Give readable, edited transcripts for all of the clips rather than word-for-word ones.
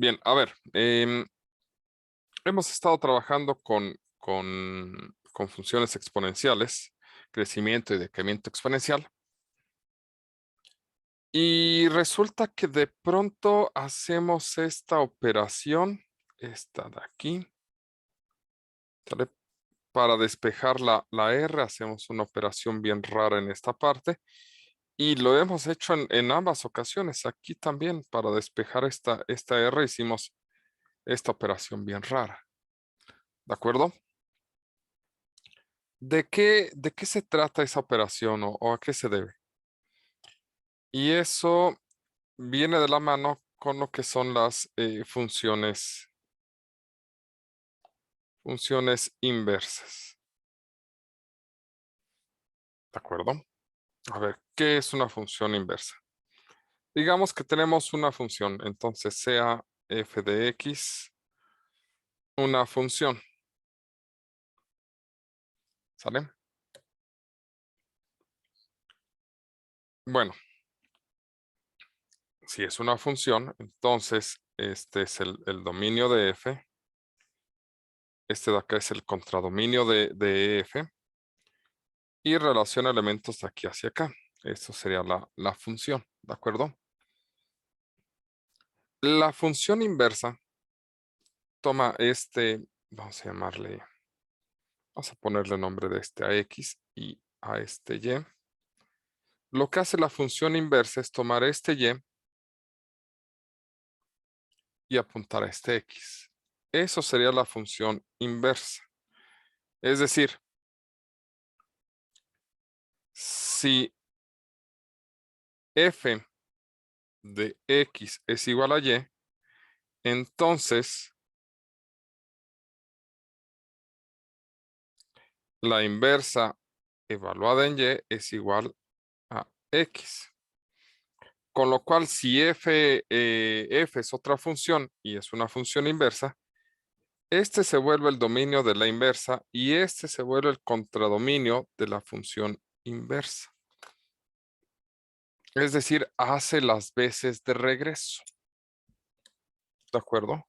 Bien, a ver, hemos estado trabajando con funciones exponenciales, crecimiento y decremento exponencial. Y resulta que de pronto hacemos esta operación, esta de aquí, ¿sale? Para despejar la R, hacemos una operación bien rara en esta parte. Y lo hemos hecho en ambas ocasiones. Aquí también, para despejar esta R, hicimos esta operación bien rara. ¿De acuerdo? ¿De qué se trata esa operación o a qué se debe? Y eso viene de la mano con lo que son las funciones inversas. ¿De acuerdo? A ver, ¿qué es una función inversa? Digamos que tenemos una función, entonces sea f de x una función. ¿Sale? Bueno, si es una función, entonces este es el dominio de f. Este de acá es el contradominio de f. Y relaciona elementos de aquí hacia acá. Esto sería la función, ¿de acuerdo? La función inversa toma vamos a ponerle nombre de este a x y a este y. Lo que hace la función inversa es tomar este y apuntar a este x. Eso sería la función inversa. Es decir, si f de x es igual a y, entonces la inversa evaluada en y es igual a x. Con lo cual, si f es otra función y es una función inversa, este se vuelve el dominio de la inversa y este se vuelve el contradominio de la función inversa. Es decir, hace las veces de regreso. ¿De acuerdo?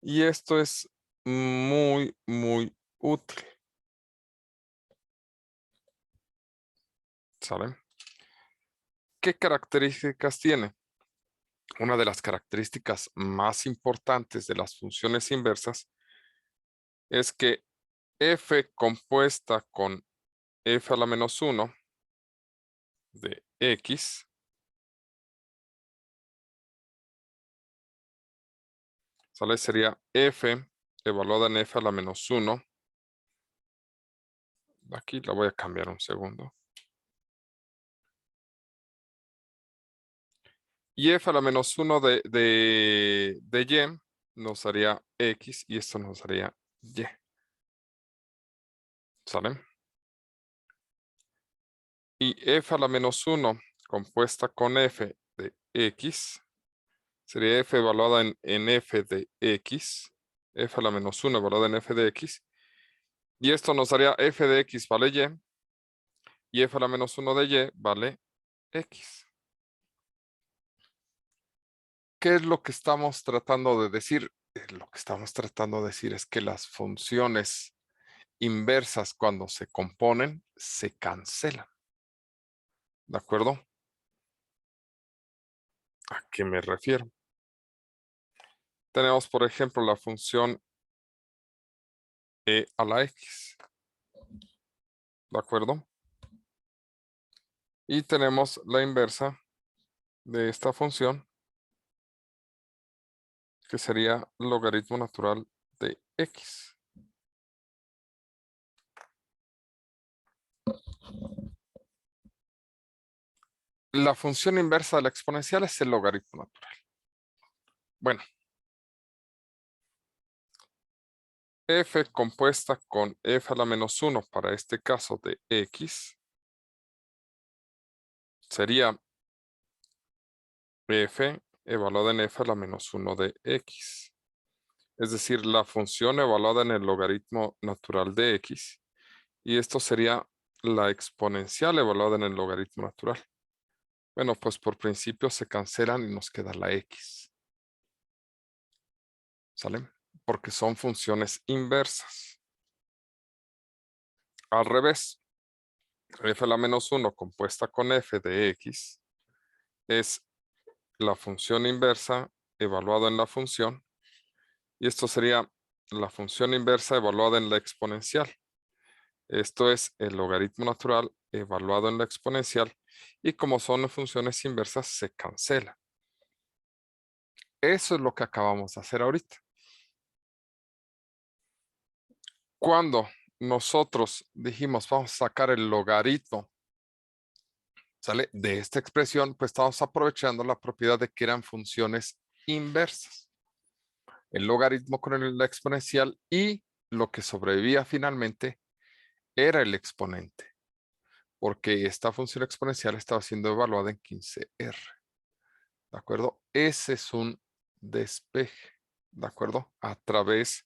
Y esto es muy, muy útil. ¿Saben? ¿Qué características tiene? Una de las características más importantes de las funciones inversas es que f compuesta con f a la menos 1 de x ¿sale? Sería f evaluada en f a la menos 1. Aquí la voy a cambiar un segundo. Y f a la menos 1 de y nos daría x y esto nos daría y. ¿Sale? Y f a la menos 1 compuesta con f de x sería f evaluada en f de x. F a la menos 1 evaluada en f de x. Y esto nos daría f de x vale y. Y f a la menos 1 de y vale x. ¿Qué es lo que estamos tratando de decir? Lo que estamos tratando de decir es que las funciones inversas cuando se componen se cancelan. ¿De acuerdo? ¿A qué me refiero? Tenemos, por ejemplo, la función e a la x. ¿De acuerdo? Y tenemos la inversa de esta función, que sería logaritmo natural de x. La función inversa de la exponencial es el logaritmo natural. Bueno, f compuesta con f a la menos 1 para este caso de x sería f evaluada en f a la menos 1 de x. Es decir, la función evaluada en el logaritmo natural de x. Y esto sería la exponencial evaluada en el logaritmo natural. Bueno, pues por principio se cancelan y nos queda la x. ¿Sale? Porque son funciones inversas. Al revés, f a la menos 1 compuesta con f de x es la función inversa evaluada en la función. Y esto sería la función inversa evaluada en la exponencial. Esto es el logaritmo natural evaluado en la exponencial. Y como son funciones inversas, se cancela. Eso es lo que acabamos de hacer ahorita. Cuando nosotros dijimos vamos a sacar el logaritmo, ¿sale?, de esta expresión, pues estamos aprovechando la propiedad de que eran funciones inversas. El logaritmo con la exponencial y lo que sobrevivía finalmente era el exponente, porque esta función exponencial estaba siendo evaluada en 15R. ¿De acuerdo? Ese es un despeje, ¿de acuerdo? A través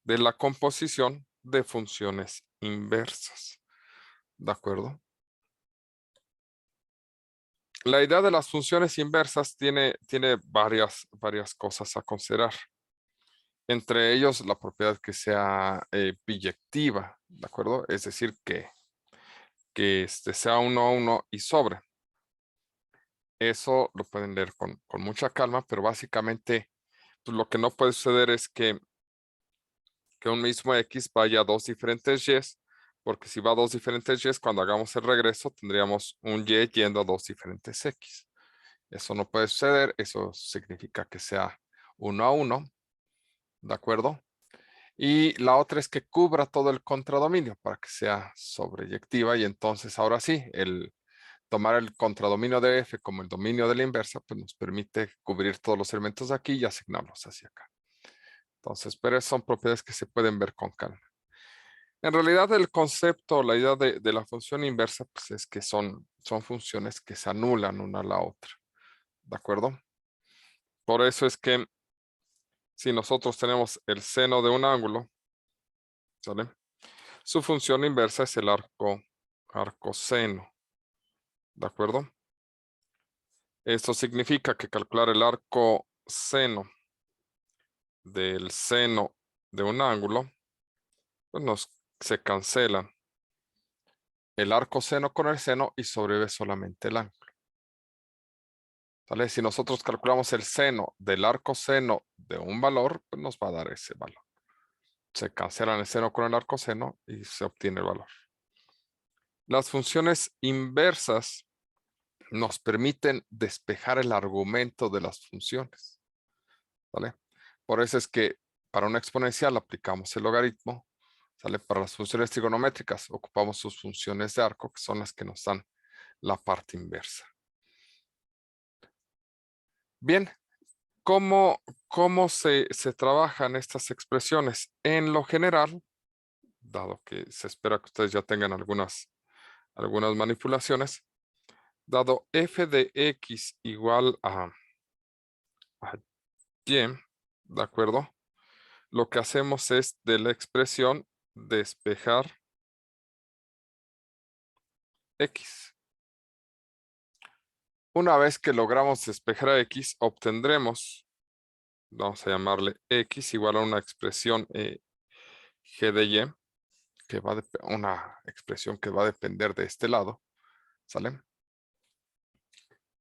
de la composición de funciones inversas. ¿De acuerdo? La idea de las funciones inversas tiene varias cosas a considerar. Entre ellos, la propiedad que sea biyectiva, ¿de acuerdo? Es decir, que sea 1 a 1 y sobre. Eso lo pueden leer con mucha calma, pero básicamente pues, lo que no puede suceder es que un mismo X vaya a dos diferentes Y's, porque si va a dos diferentes Y's, cuando hagamos el regreso tendríamos un Y yendo a dos diferentes X. Eso no puede suceder, eso significa que sea 1 a 1, ¿de acuerdo? Y la otra es que cubra todo el contradominio para que sea sobreyectiva y entonces ahora sí, el tomar el contradominio de F como el dominio de la inversa, pues nos permite cubrir todos los elementos de aquí y asignarlos hacia acá. Entonces, pero son propiedades que se pueden ver con calma. En realidad el concepto, la idea de la función inversa, pues es que son funciones que se anulan una a la otra. ¿De acuerdo? Por eso es que si nosotros tenemos el seno de un ángulo, ¿sale?, su función inversa es el arcoseno. ¿De acuerdo? Esto significa que calcular el arcoseno del seno de un ángulo, pues se cancela el arcoseno con el seno y sobrevive solamente el ángulo. ¿Vale? Si nosotros calculamos el seno del arcoseno de un valor, pues nos va a dar ese valor. Se cancelan el seno con el arcoseno y se obtiene el valor. Las funciones inversas nos permiten despejar el argumento de las funciones. ¿Vale? Por eso es que para una exponencial aplicamos el logaritmo. ¿Sale? Para las funciones trigonométricas ocupamos sus funciones de arco, que son las que nos dan la parte inversa. Bien, ¿cómo se trabajan estas expresiones? En lo general, dado que se espera que ustedes ya tengan algunas manipulaciones, dado f de x igual a y, ¿de acuerdo? Lo que hacemos es de la expresión despejar x. Una vez que logramos despejar a x, obtendremos, vamos a llamarle x igual a una expresión g de y, que va una expresión que va a depender de este lado, ¿sale?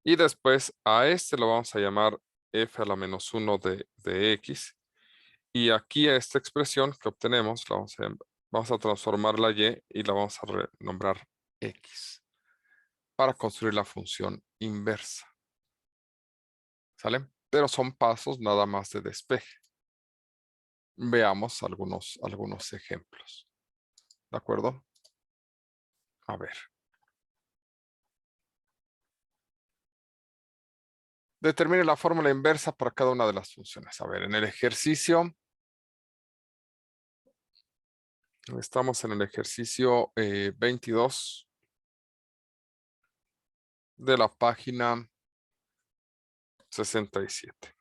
Y después a este lo vamos a llamar f a la menos 1 de x. Y aquí a esta expresión que obtenemos, vamos a transformar la y la vamos a renombrar x para construir la función inversa. ¿Sale? Pero son pasos nada más de despeje. Veamos algunos ejemplos. ¿De acuerdo? A ver. Determine la fórmula inversa para cada una de las funciones. A ver, en el ejercicio, estamos en el ejercicio 22 de la página 67.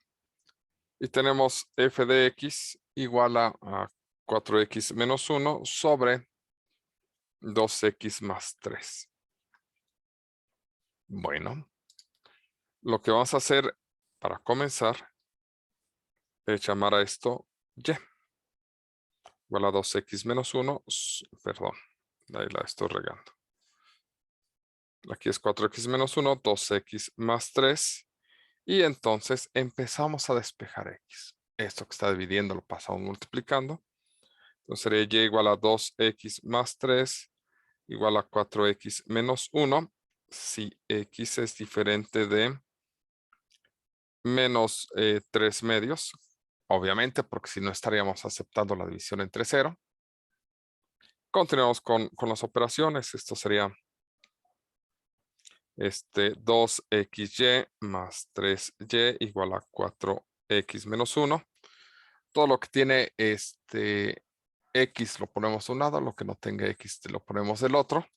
Y tenemos f de x igual a 4x menos 1 sobre 2x más 3. Bueno, lo que vamos a hacer para comenzar es llamar a esto y. Igual a 2x menos 1. Perdón, ahí la estoy regando. Aquí es 4x menos 1, 2x más 3. Y entonces empezamos a despejar x. Esto que está dividiendo lo pasamos multiplicando. Entonces sería y igual a 2x más 3 igual a 4x menos 1. Si x es diferente de menos 3 medios, obviamente, porque si no estaríamos aceptando la división entre 0. Continuamos con las operaciones. Esto sería 2xy más 3y igual a 4x menos 1. Todo lo que tiene x lo ponemos de un lado, lo que no tenga x lo ponemos del otro.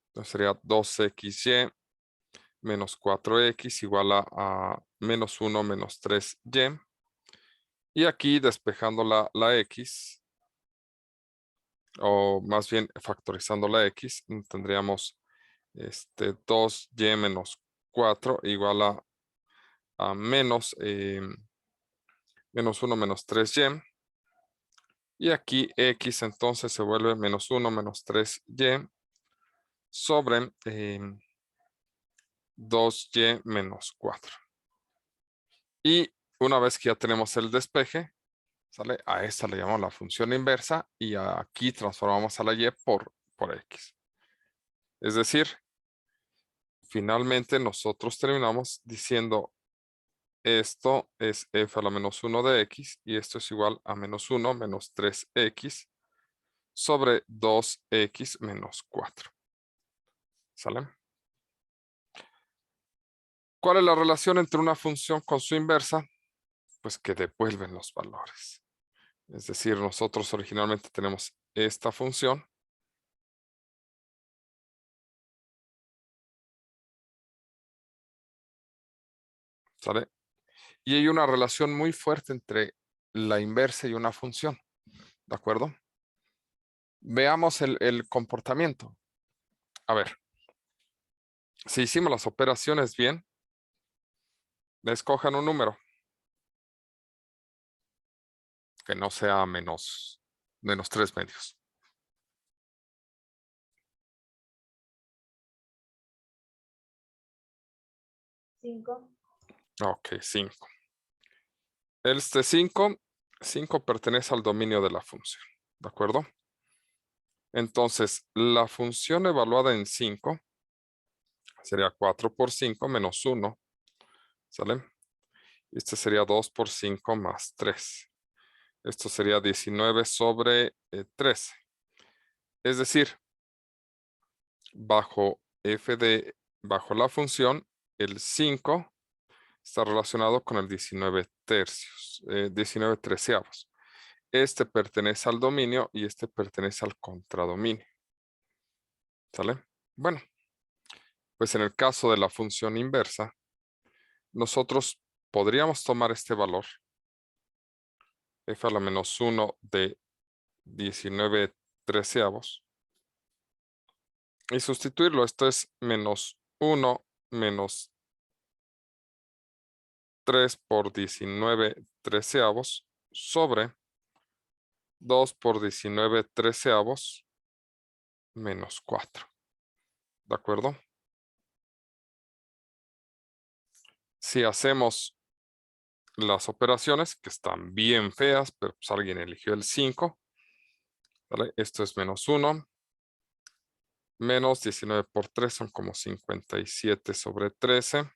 Entonces sería 2xy menos 4x igual a menos 1 menos 3y. Y aquí despejando la x, o más bien factorizando la x, tendríamos 2y menos 4 igual a menos 1 menos 3y. Y aquí x entonces se vuelve menos 1 menos 3y sobre 2y menos 4. Y una vez que ya tenemos el despeje, ¿sale? A esta le llamamos la función inversa y aquí transformamos a la y por x. Es decir, finalmente nosotros terminamos diciendo esto es f a la menos 1 de x y esto es igual a menos 1 menos 3x sobre 2x menos 4. ¿Sale? ¿Cuál es la relación entre una función con su inversa? Pues que devuelven los valores. Es decir, nosotros originalmente tenemos esta función. ¿Sale? Y hay una relación muy fuerte entre la inversa y una función. ¿De acuerdo? Veamos el comportamiento. A ver, si hicimos las operaciones bien, escojan un número que no sea menos 3 medios. 5. Ok, 5. Este 5 pertenece al dominio de la función. ¿De acuerdo? Entonces, la función evaluada en 5 sería 4 por 5 menos 1. ¿Sale? Este sería 2 por 5 más 3. Esto sería 19 sobre 13. Es decir, bajo bajo la función, el 5 está relacionado con el 19 tercios, 19 treceavos. Este pertenece al dominio y este pertenece al contradominio. ¿Sale? Bueno, pues en el caso de la función inversa, nosotros podríamos tomar este valor, f a la menos 1 de 19 treceavos, y sustituirlo. Esto es menos 1 menos 3 por 19 treceavos sobre 2 por 19 treceavos menos 4. ¿De acuerdo? Si hacemos las operaciones, que están bien feas, pero pues alguien eligió el 5, ¿vale? Esto es menos 1, menos 19 por 3 son como 57 sobre 13,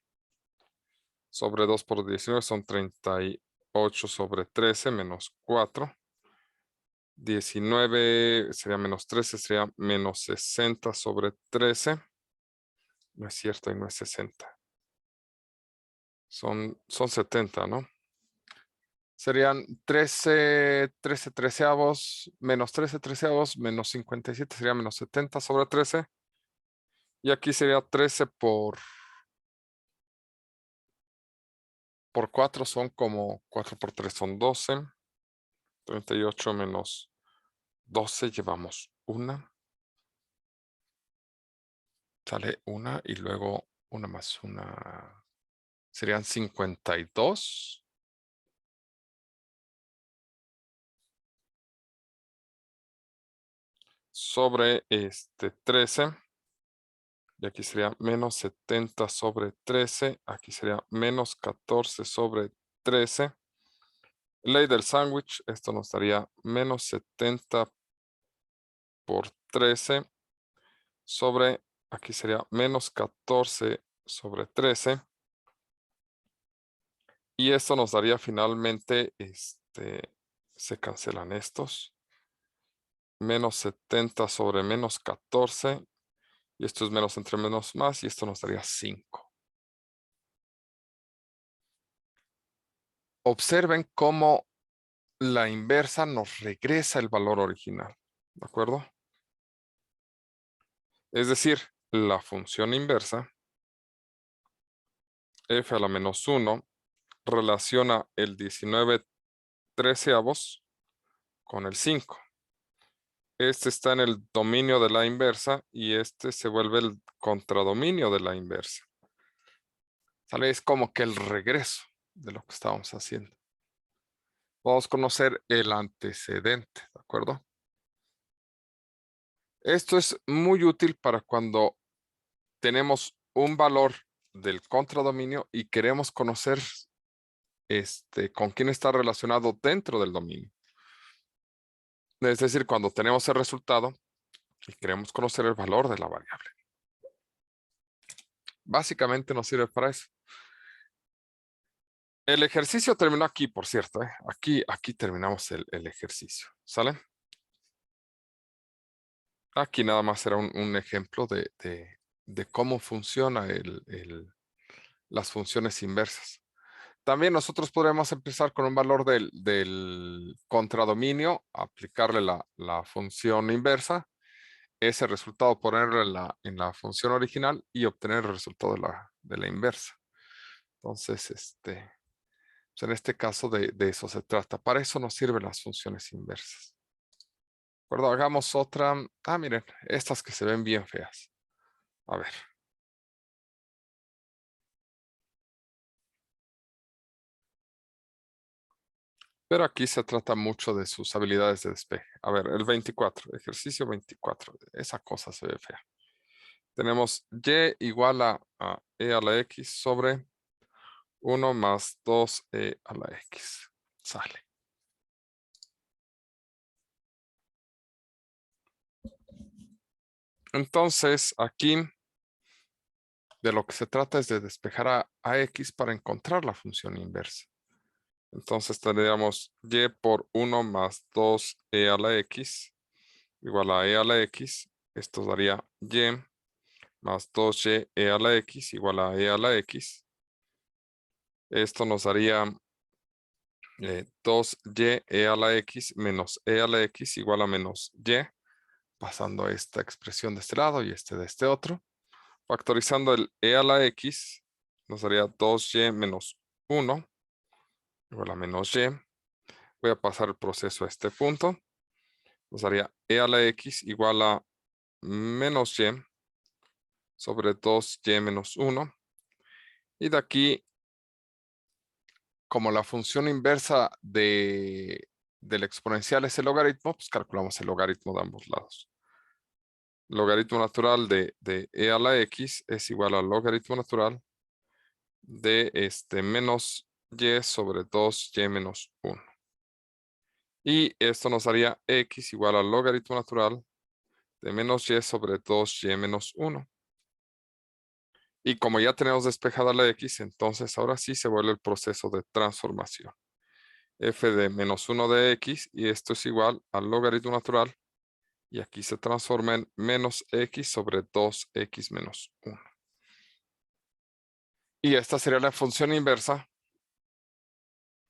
sobre 2 por 19 son 38 sobre 13, menos 4. 19 sería menos 13, sería menos 60 sobre 13. No es cierto, y no es 60. Son 70, ¿no? Serían 13 treceavos, menos 13 treceavos, menos 57 sería menos 70 sobre 13. Y aquí sería 13 por 4 son como 4 por 3 son 12. 38 menos 12 llevamos 1. Sale 1 y luego 1 más 1. Serían 52. sobre 13. Y aquí sería menos 70 sobre 13. Aquí sería menos 14 sobre 13. Ley del sándwich, esto nos daría menos 70 por 13 sobre, aquí sería menos 14 sobre 13. Y esto nos daría finalmente, se cancelan estos. Menos 70 sobre menos 14. Y esto es menos entre menos más. Y esto nos daría 5. Observen cómo la inversa nos regresa el valor original. ¿De acuerdo? Es decir, la función inversa, f a la menos 1, relaciona el 19/13 con el 5. Este está en el dominio de la inversa y este se vuelve el contradominio de la inversa. ¿Sale? Es como que el regreso de lo que estábamos haciendo. Vamos a conocer el antecedente, ¿de acuerdo? Esto es muy útil para cuando tenemos un valor del contradominio y queremos conocer con quién está relacionado dentro del dominio. Es decir, cuando tenemos el resultado y queremos conocer el valor de la variable. Básicamente nos sirve para eso. El ejercicio terminó aquí, por cierto. Aquí terminamos el ejercicio. ¿Sale? Aquí nada más era un ejemplo de cómo funciona las funciones inversas. También nosotros podremos empezar con un valor del contradominio, aplicarle la función inversa, ese resultado ponerlo en la función original y obtener el resultado de la inversa. Entonces, pues en este caso de eso se trata. Para eso nos sirven las funciones inversas. ¿De acuerdo? Hagamos otra. Miren, estas que se ven bien feas. A ver. Pero aquí se trata mucho de sus habilidades de despeje. A ver, el 24, ejercicio 24. Esa cosa se ve fea. Tenemos y igual a e a la x sobre 1 más 2e a la x. Sale. Entonces, aquí de lo que se trata es de despejar a x para encontrar la función inversa. Entonces tendríamos y por 1 más 2e a la x igual a e a la x. Esto daría y más 2y e a la x igual a e a la x. Esto nos daría 2y e a la x menos e a la x igual a menos y, pasando esta expresión de este lado y de este otro. Factorizando el e a la x, nos daría 2y menos 1 igual a menos y. Voy a pasar el proceso a este punto. Nos daría e a la x igual a menos y sobre 2y menos 1. Y de aquí, como la función inversa del exponencial es el logaritmo, pues calculamos el logaritmo de ambos lados. Logaritmo natural de e a la x es igual al logaritmo natural de menos y sobre 2y menos 1. Y esto nos daría x igual al logaritmo natural de menos y sobre 2y menos 1. Y como ya tenemos despejada la x, entonces ahora sí se vuelve el proceso de transformación. F de menos 1 de x, y esto es igual al logaritmo natural, y aquí se transforma en menos x sobre 2x menos 1. Y esta sería la función inversa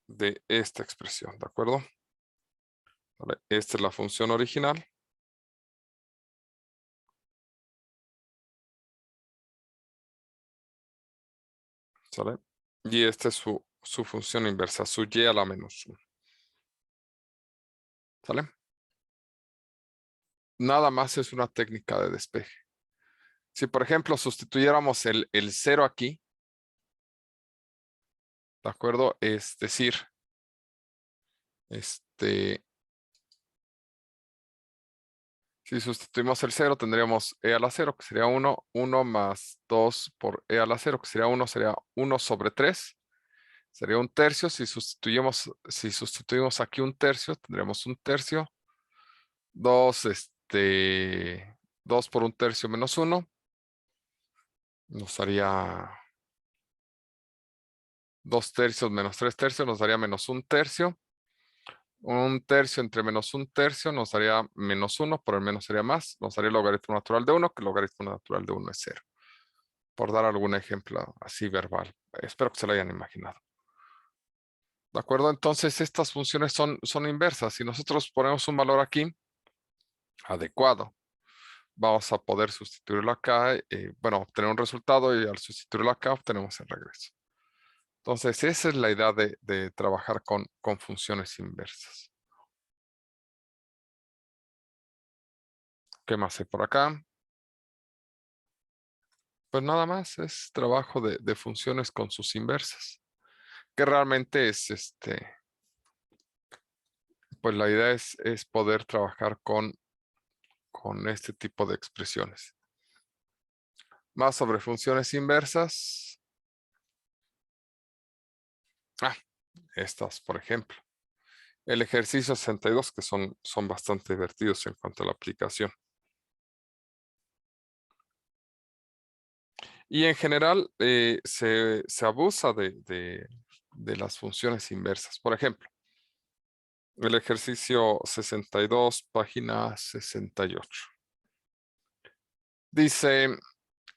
de esta expresión, ¿de acuerdo? Vale, esta es la función original. ¿Sale? Y esta es su función inversa, su y a la menos 1. ¿Sale? Nada más es una técnica de despeje. Si, por ejemplo, sustituyéramos el 0 aquí, ¿de acuerdo? Es decir, si Si sustituimos el 0, tendríamos e a la 0, que sería 1. 1 más 2 por e a la 0, que sería 1, sería 1 sobre 3. Sería un tercio. Si sustituimos aquí un tercio, tendremos un tercio. 2, 2 por un tercio menos 1. Nos daría 2 tercios menos 3 tercios, nos daría menos un tercio. Un tercio entre menos un tercio nos daría menos 1, por el menos sería más. Nos daría el logaritmo natural de 1, que el logaritmo natural de 1 es 0. Por dar algún ejemplo así verbal. Espero que se lo hayan imaginado. ¿De acuerdo? Entonces estas funciones son inversas. Si nosotros ponemos un valor aquí adecuado, vamos a poder sustituirlo acá. Bueno, obtener un resultado y al sustituirlo acá obtenemos el regreso. Entonces esa es la idea de trabajar con funciones inversas. ¿Qué más hay por acá? Pues nada más, es trabajo de funciones con sus inversas. Que realmente es pues la idea es poder trabajar con este tipo de expresiones. Más sobre funciones inversas. Estas, por ejemplo. El ejercicio 62, que son bastante divertidos en cuanto a la aplicación. Y en general se abusa de las funciones inversas. Por ejemplo, el ejercicio 62, página 68. Dice,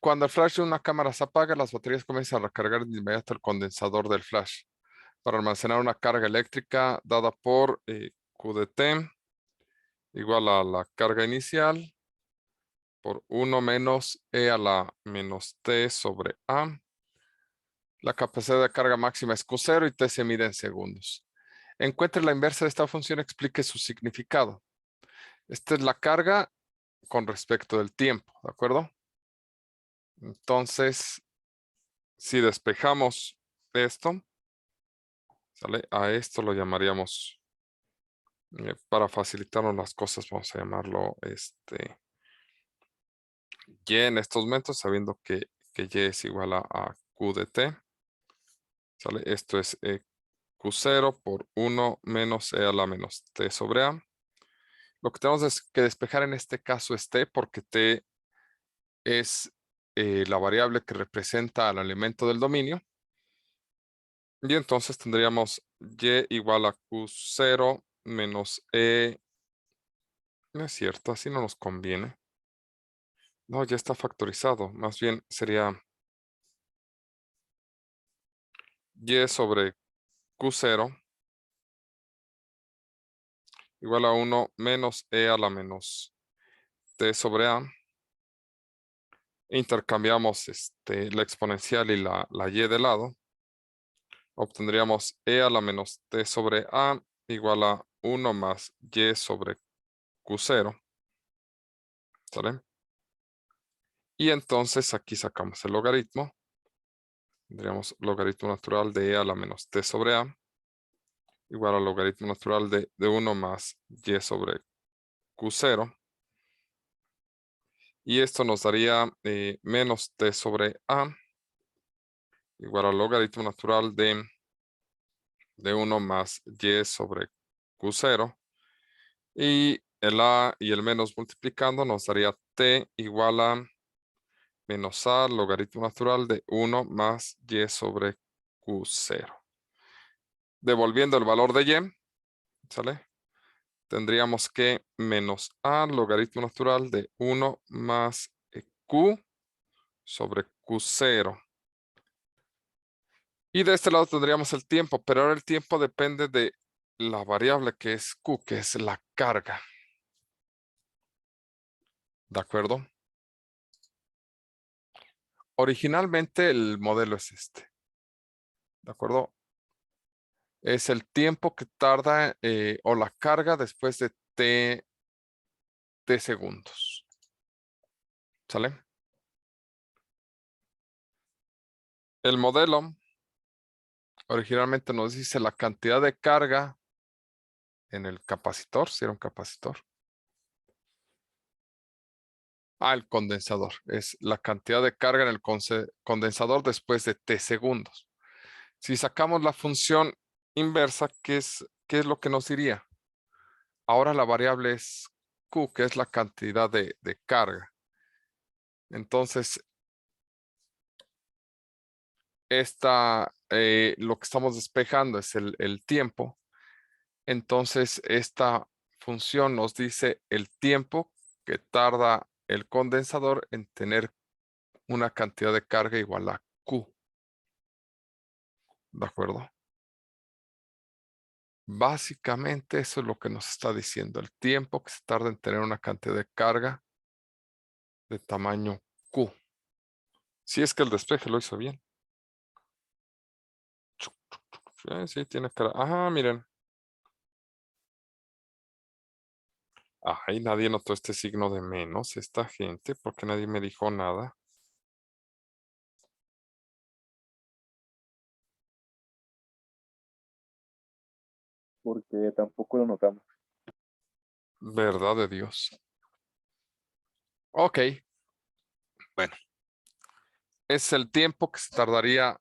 cuando el flash de una cámara se apaga, las baterías comienzan a recargar de inmediato el condensador del flash para almacenar una carga eléctrica dada por Q de T igual a la carga inicial por 1 menos E a la menos T sobre A. La capacidad de carga máxima es Q0 y T se mide en segundos. Encuentre la inversa de esta función, explique su significado. Esta es la carga con respecto del tiempo, ¿de acuerdo? Entonces, si despejamos esto, ¿sale? A esto lo llamaríamos, para facilitarnos las cosas, vamos a llamarlo Y en estos momentos, sabiendo que Y es igual a Q de T, ¿sale? Esto es Q0 por 1 menos E a la menos T sobre A. Lo que tenemos que despejar en este caso es T, porque T es la variable que representa al elemento del dominio. Y entonces tendríamos Y igual a Q0 menos E. No es cierto, así no nos conviene. No, ya está factorizado. Más bien sería Y sobre Q0 igual a 1 menos E a la menos T sobre A. Intercambiamos la exponencial y la Y de lado. Obtendríamos E a la menos T sobre A igual a 1 más Y sobre Q0. ¿Sale? Y entonces aquí sacamos el logaritmo. Tendríamos logaritmo natural de E a la menos T sobre A igual al logaritmo natural de 1 más Y sobre Q0. Y esto nos daría menos T sobre A igual al logaritmo natural de 1 más Y sobre Q0. Y el A y el menos multiplicando nos daría T igual a menos A logaritmo natural de 1 más Y sobre Q0. Devolviendo el valor de Y, ¿sale? Tendríamos que menos A logaritmo natural de 1 más Q sobre Q0. Y de este lado tendríamos el tiempo, pero ahora el tiempo depende de la variable que es Q, que es la carga. ¿De acuerdo? Originalmente el modelo es este. ¿De acuerdo? Es el tiempo que tarda o la carga después de t segundos. ¿Sale? El modelo originalmente nos dice la cantidad de carga en el capacitor, si era un capacitor, El condensador. Es la cantidad de carga en el condensador después de t segundos. Si sacamos la función inversa, qué es lo que nos diría? Ahora la variable es Q, que es la cantidad de carga. Entonces, lo que estamos despejando es el tiempo. Entonces, esta función nos dice el tiempo que tarda el condensador en tener una cantidad de carga igual a Q. ¿De acuerdo? Básicamente eso es lo que nos está diciendo. El tiempo que se tarda en tener una cantidad de carga de tamaño Q. Si es que el despeje lo hizo bien. Sí, tiene cara. Ajá, miren. Ay, nadie notó este signo de menos, esta gente, porque nadie me dijo nada. Porque tampoco lo notamos. Verdad de Dios. Ok. Bueno. Es el tiempo que se tardaría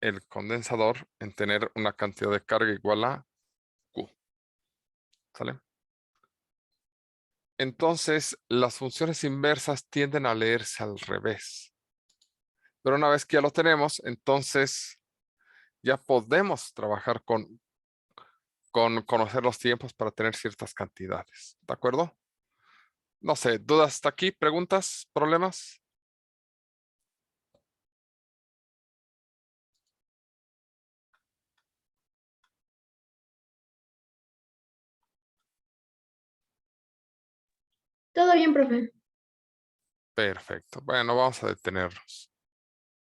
el condensador en tener una cantidad de carga igual a Q. ¿Sale? Entonces, las funciones inversas tienden a leerse al revés. Pero una vez que ya lo tenemos, entonces ya podemos trabajar con conocer los tiempos para tener ciertas cantidades. ¿De acuerdo? No sé, ¿dudas hasta aquí? ¿Preguntas? ¿Problemas? Todo bien, profe. Perfecto. Bueno, vamos a detenernos.